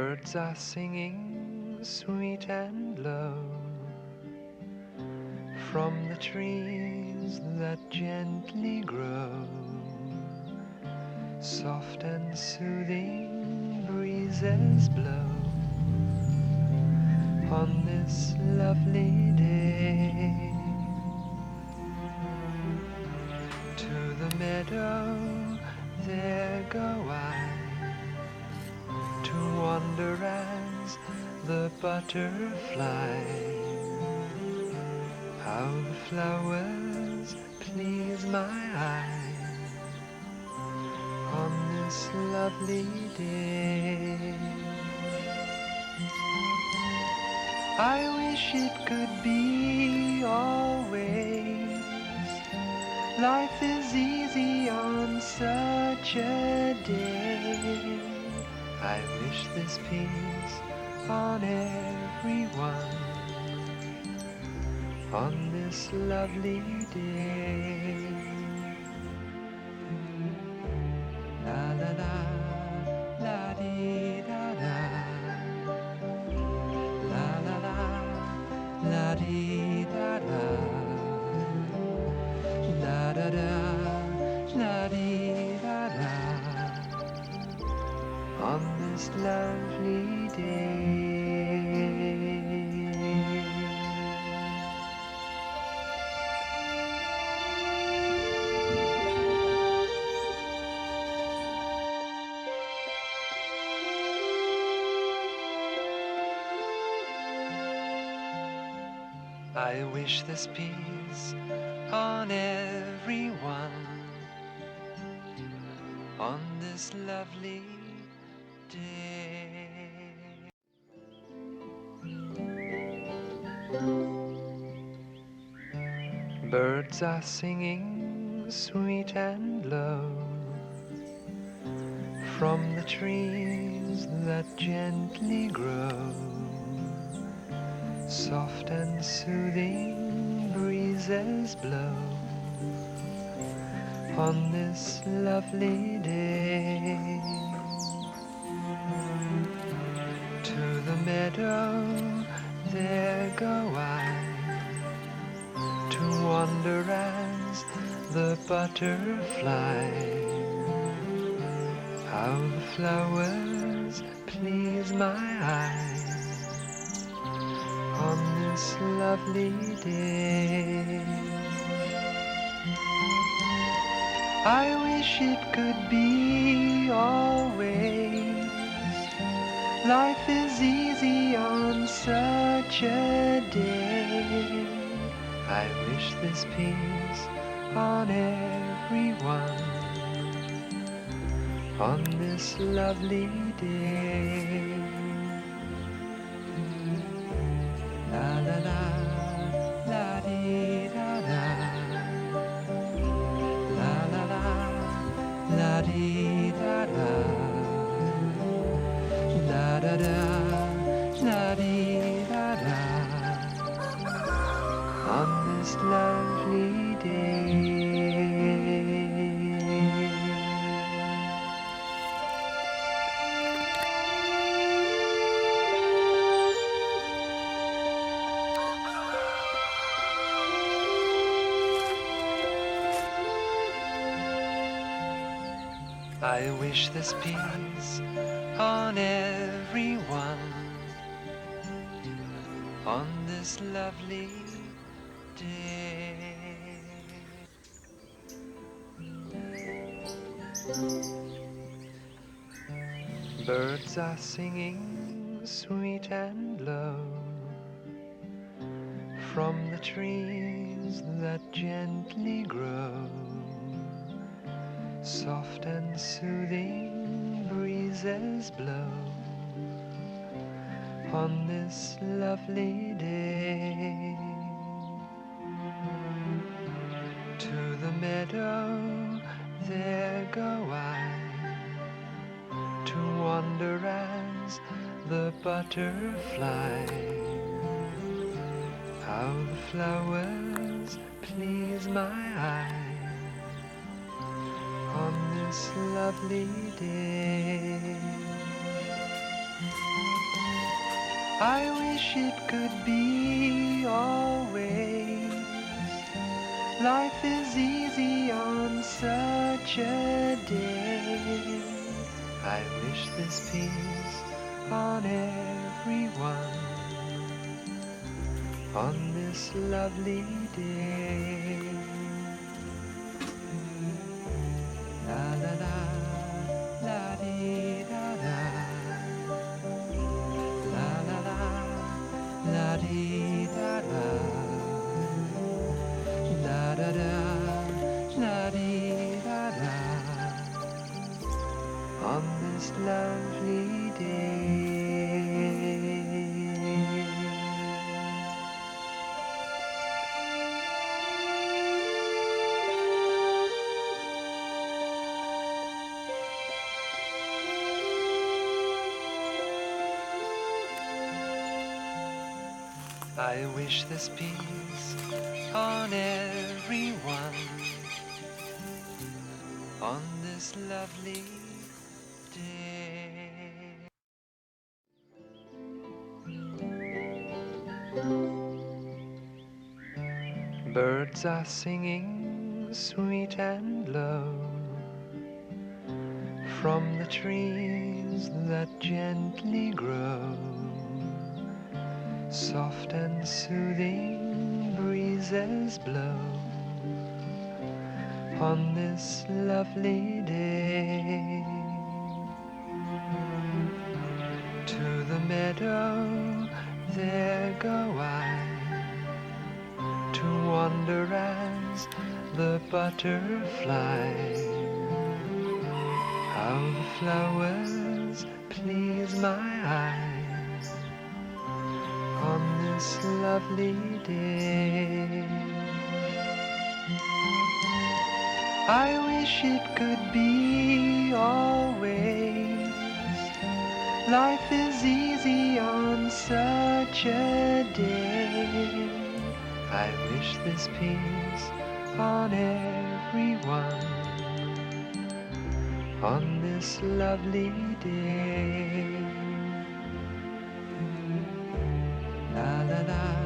Birds are singing sweet and low from the trees that gently grow. Soft and soothing breezes blow on this lovely day. To the meadow there go I, to wander as the butterfly. How the flowers please my eyes on this lovely day. I wish it could be always. Life is easy on such a day. I wish this peace on everyone on this lovely day. La la la, la dee da da. La la la, la dee da da. La da da, la dee da da. On this lovely day. I wish this peace on everyone on this lovely day. Birds are singing sweet and low from the trees that gently grow. Soft and soothing breezes blow on this lovely day. To the meadow there go I, to wander as the butterfly. How the flowers please my eyes on this lovely day. I wish it could be always. Life is easy on such a day. I wish this peace on everyone on this lovely day. La la la, la dee da da. La la la, la dee da da. La da da, la dee da da. On this lovely day. I wish this peace on everyone on this lovely day. Birds are singing sweet and low from the trees that gently grow. Soft and soothing breezes blow on this lovely day. To the meadow there go I, to wander as the butterfly. How the flowers please my eyes on this lovely day. I wish it could be always. Life is easy on such a day. I wish this peace on everyone on this lovely day. La la la, la dee da da. La la la, la dee da da. La da da, la dee da da. On this lovely day. I wish this peace on everyone on this lovely day. Birds are singing sweet and low from the trees that gently grow. Soft and soothing breezes blow on this lovely day. To the meadow there go I, to wander as the butterfly. How the flowers please my eyes on this lovely day. I wish it could be always. Life is easy on such a day. I wish this peace on everyone on this lovely day. La la la.